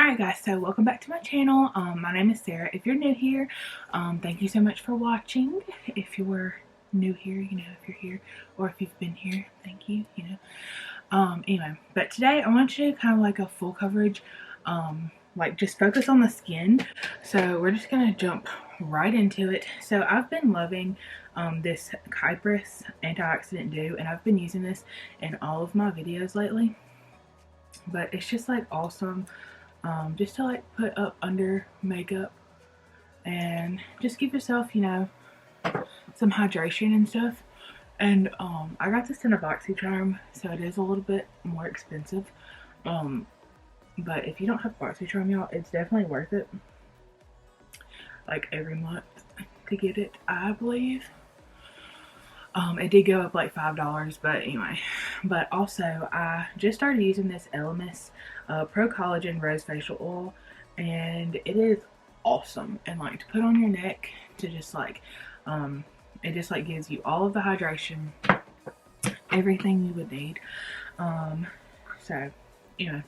Alright guys, so welcome back to my channel. My name is Sarah. If you're new here, thank you so much for watching. If you're new here, you know, if you're here, or if you've been here, thank you, you know. Anyway, but today I want to show you kind of like a full coverage, like just focus on the skin. So we're just gonna jump right into it. So I've been loving this Kypress antioxidant dew, and I've been using this in all of my videos lately. But it's just like awesome. Just to like put up under makeup and just give yourself, you know, some hydration and stuff. And I got this in a BoxyCharm, so it is a little bit more expensive. But if you don't have BoxyCharm, y'all, it's definitely worth it. Like every month to get it, I believe. It did go up like $5, but anyway. But also, I just started using this Elemis Pro Collagen Rose Facial Oil, and it is awesome. And like to put on your neck to just like, it just like gives you all of the hydration, everything you would need. So, you know.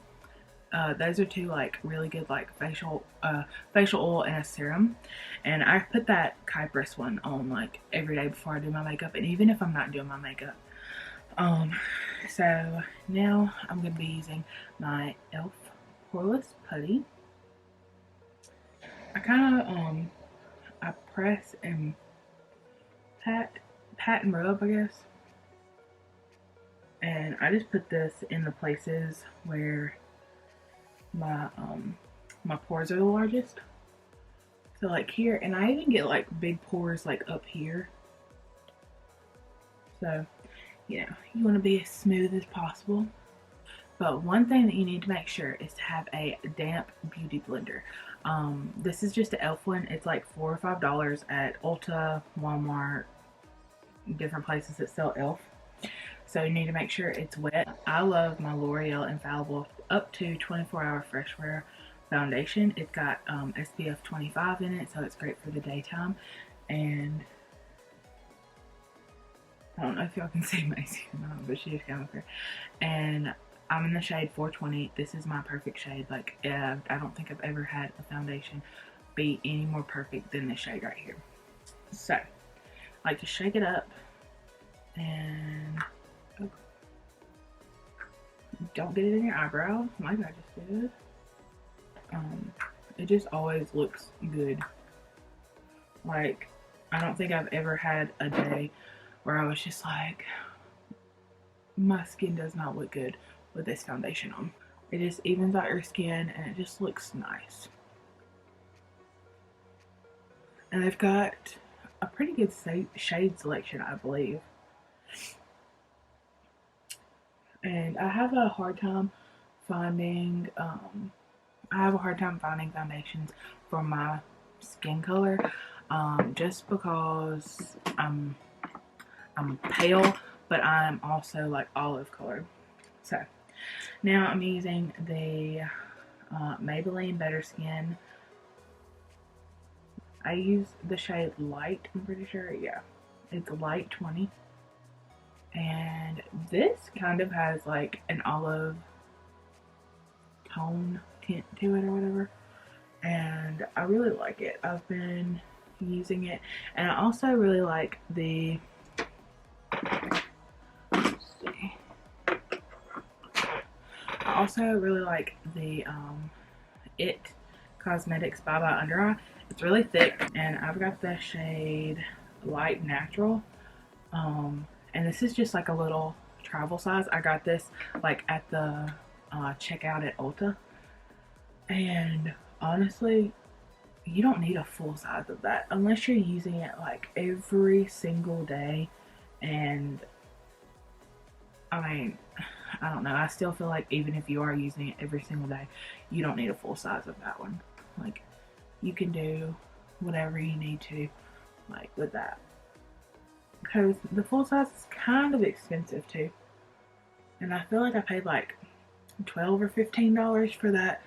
Those are two like really good like facial oil and a serum, and I put that Kypress one on like every day before I do my makeup, and even if I'm not doing my makeup. So now I'm gonna be using my e.l.f. Poreless Putty. I kind of I press and pat and rub, I guess, and I just put this in the places where my pores are the largest. So like here, and I even get like big pores like up here. So, you know, you want to be as smooth as possible. But one thing that you need to make sure is to have a damp beauty blender. This is just an e.l.f. one. It's like $4 or $5 at Ulta, Walmart, different places that sell e.l.f. So you need to make sure it's wet. I love my L'Oreal Infallible up to 24-hour fresh wear foundation. It's got SPF 25 in it, so it's great for the daytime. And I don't know if y'all can see Macy or not, but she's kind of here. And I'm in the shade 420. This is my perfect shade. Like, I don't think I've ever had a foundation be any more perfect than this shade right here. So, I like to shake it up and don't get it in your eyebrow like I just did. It just always looks good. Like, I don't think I've ever had a day where I was just like, my skin does not look good with this foundation on. It just evens out your skin and it just looks nice. And they've got a pretty good shade selection, I believe. And I have a hard time finding foundations for my skin color, just because I'm pale, but I'm also like olive colored. So now I'm using the Maybelline Better Skin. I use the shade Light, I'm pretty sure. Yeah, it's Light 20. And this kind of has like an olive tone tint to it or whatever. And I really like it. I've been using it. And I also really like the, let's see. I also really like the It Cosmetics Bye Bye Under Eye. It's really thick, and I've got the shade Light Natural. And this is just like a little travel size. I got this like at the checkout at Ulta. And honestly, you don't need a full size of that unless you're using it like every single day. And I mean, I don't know. I still feel like even if you are using it every single day, you don't need a full size of that one. Like, you can do whatever you need to, like, with that. Because the full size is kind of expensive too. And I feel like I paid like $12 or $15 for that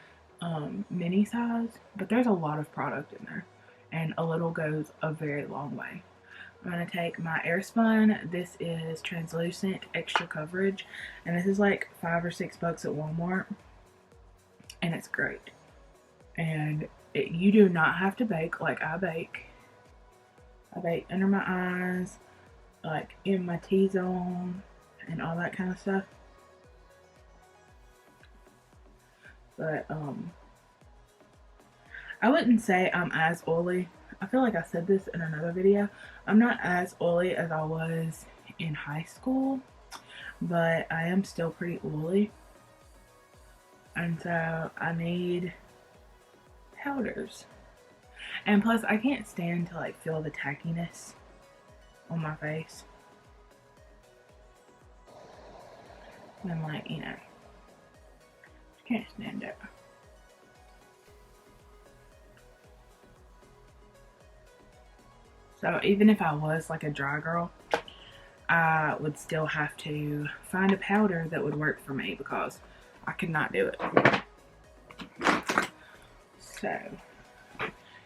mini size. But there's a lot of product in there. And a little goes a very long way. I'm going to take my Airspun. This is translucent extra coverage. And this is like $5 or $6 at Walmart. And it's great. And you do not have to bake like I bake. I bake under my eyes, like in my T-zone and all that kind of stuff. But I wouldn't say I'm as oily. I feel like I said this in another video. I'm not as oily as I was in high school, but I am still pretty oily. And so I need powders. And plus I can't stand to like feel the tackiness on my face. And like, you know, can't stand it. So even if I was like a dry girl, I would still have to find a powder that would work for me because I could not do it. So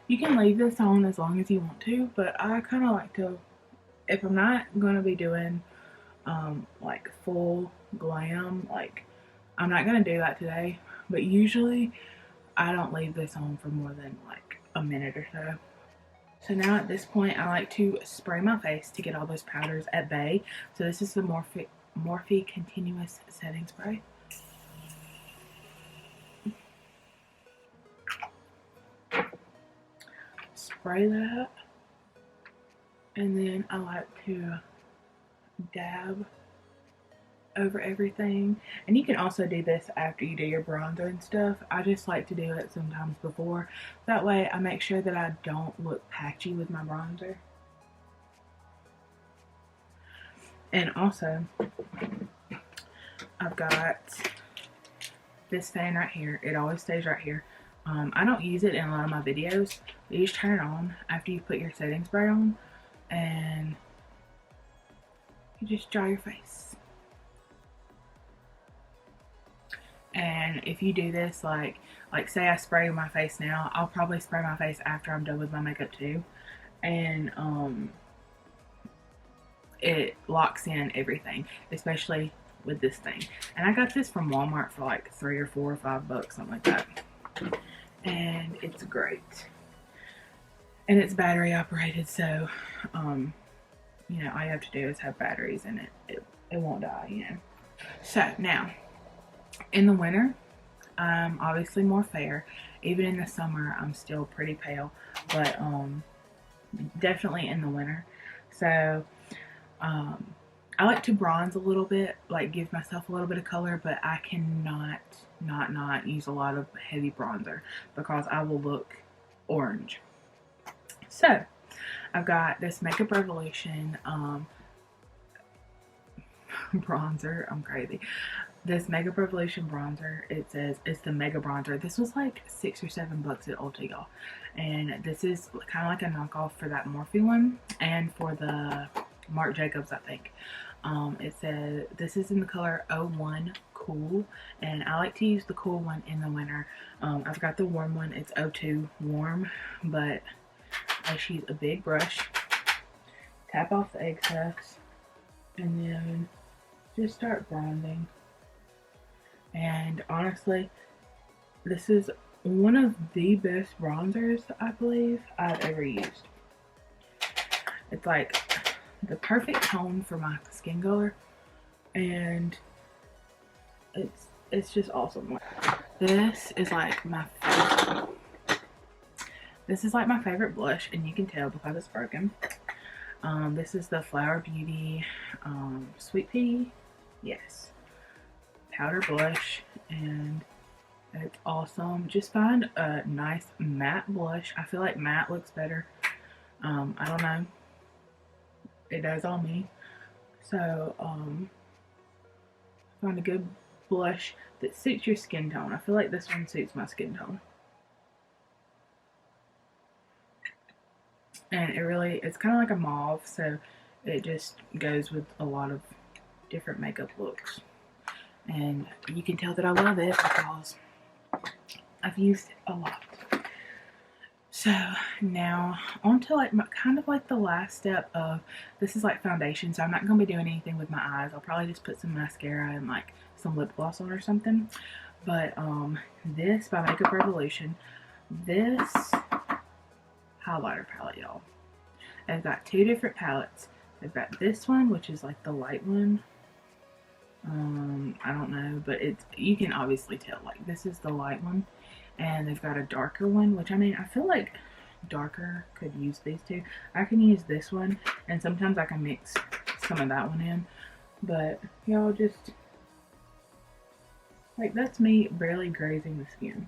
you can leave this on as long as you want to, but I kind of like to, if I'm not going to be doing like full glam, like I'm not going to do that today, but usually I don't leave this on for more than like a minute or so. So now at this point, I like to spray my face to get all those powders at bay. So this is the Morphe Continuous Setting Spray. Spray that. And then I like to dab over everything. And you can also do this after you do your bronzer and stuff. I just like to do it sometimes before. That way I make sure that I don't look patchy with my bronzer. And also, I've got this fan right here. It always stays right here. I don't use it in a lot of my videos. You just turn it on after you put your setting spray on, and you just dry your face. And if you do this, like say I spray my face now, I'll probably spray my face after I'm done with my makeup too. And it locks in everything, especially with this thing. And I got this from Walmart for like $3 or $4 or $5, something like that. And it's great. And it's battery operated, so you know, all you have to do is have batteries in it. It won't die, you know. So now, in the winter, I'm obviously more fair. Even in the summer, I'm still pretty pale, but definitely in the winter. So I like to bronze a little bit, like give myself a little bit of color, but I cannot not use a lot of heavy bronzer because I will look orange. So I've got this Makeup Revolution bronzer. I'm crazy. This Makeup Revolution bronzer, it says it's the Mega Bronzer. This was like $6 or $7 at Ulta, y'all. And this is kind of like a knockoff for that Morphe one and for the Marc Jacobs, I think. It says this is in the color 01 Cool, and I like to use the cool one in the winter. I've got the warm one. It's 02 Warm, but I just use a big brush, tap off the excess, and then just start bronzing. And honestly, this is one of the best bronzers I believe I've ever used. It's like the perfect tone for my skin color, and it's just awesome. This is like my favorite. This is like my favorite blush, and you can tell because it's broken. This is the Flower Beauty Sweet Pea, yes, powder blush, and it's awesome. Just find a nice matte blush. I feel like matte looks better. I don't know. It does on me. So, find a good blush that suits your skin tone. I feel like this one suits my skin tone. And it's kind of like a mauve, so it just goes with a lot of different makeup looks. And you can tell that I love it because I've used it a lot. So now on to like kind of like the last step of, this is like foundation, so I'm not going to be doing anything with my eyes. I'll probably just put some mascara and like some lip gloss on or something. But this by Makeup Revolution, this highlighter palette, y'all. I've got two different palettes. I've got this one, which is like the light one. I don't know, but you can obviously tell, like, this is the light one. And they've got a darker one, which, I mean, I feel like darker could use these two. I can use this one, and sometimes I can mix some of that one in. But y'all, just, like, that's me barely grazing the skin.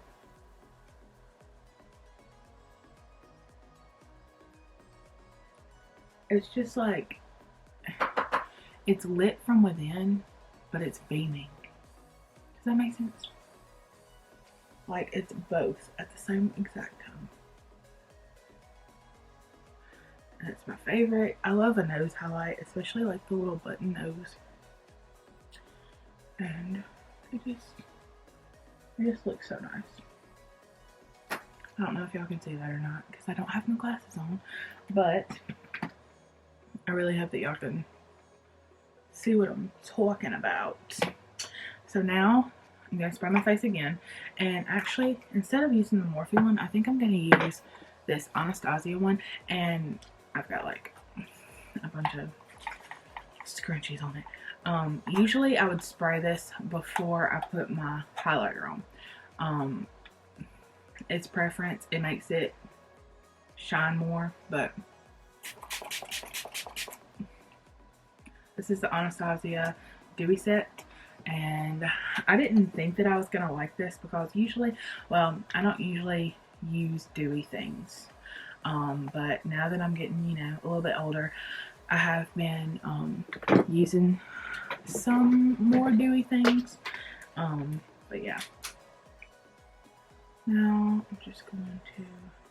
It's just like, it's lit from within, but it's beaming. Does that make sense? Like, it's both at the same exact time. And it's my favorite. I love a nose highlight, especially like the little button nose. And it just looks so nice. I don't know if y'all can see that or not because I don't have my glasses on, but I really hope that y'all can see what I'm talking about. So now I'm going to spray my face again, and actually, instead of using the Morphe one, I think I'm going to use this Anastasia one, and I've got like a bunch of scrunchies on it. Usually I would spray this before I put my highlighter on. It's preference. It makes it shine more, but this is the Anastasia Dewy Set, and I didn't think that I was gonna like this because usually, well, I don't usually use dewy things, but now that I'm getting, you know, a little bit older, I have been using some more dewy things, but yeah. Now I'm just going to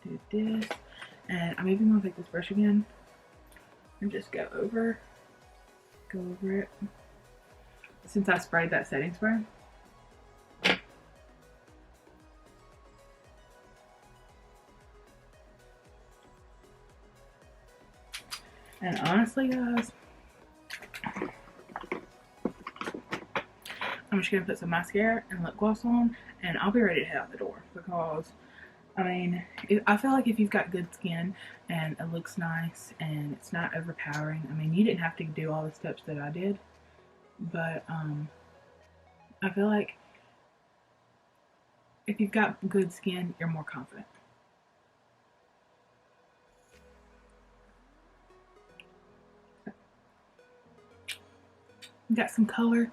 do this, and I'm even going to take this brush again and just go over it since I sprayed that setting spray. And honestly, guys, I'm just going to put some mascara and lip gloss on, and I'll be ready to head out the door because, I mean, I feel like if you've got good skin and it looks nice and it's not overpowering, I mean, you didn't have to do all the steps that I did, but I feel like if you've got good skin, you're more confident. You got some color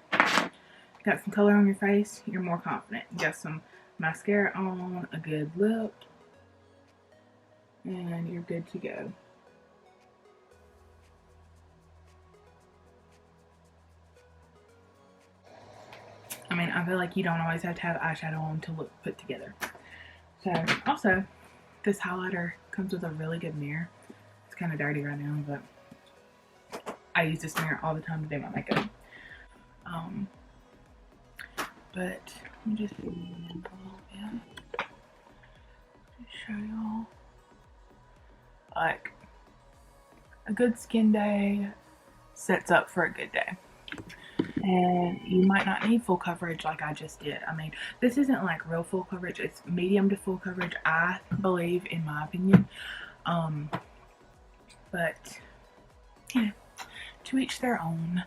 on your face, you're more confident. You got some mascara on, a good lip, and you're good to go. I mean, I feel like you don't always have to have eyeshadow on to look put together. So, also, this highlighter comes with a really good mirror. It's kind of dirty right now, but I use this mirror all the time to do my makeup. But let me just zoom in a little bit to show y'all. Like, a good skin day sets up for a good day. And you might not need full coverage like I just did. I mean, this isn't like real full coverage. It's medium to full coverage, I believe, in my opinion. But, yeah, to each their own.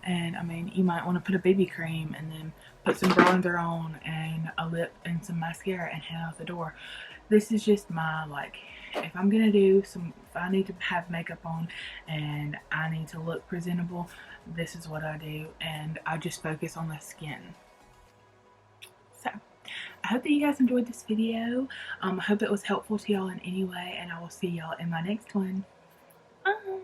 And I mean, you might want to put a BB cream and then put some bronzer on and a lip and some mascara and head out the door. This is just my, like, if I'm gonna do some, if I need to have makeup on and I need to look presentable, this is what I do, and I just focus on the skin. So, I hope that you guys enjoyed this video. I hope it was helpful to y'all in any way, and I will see y'all in my next one. Bye.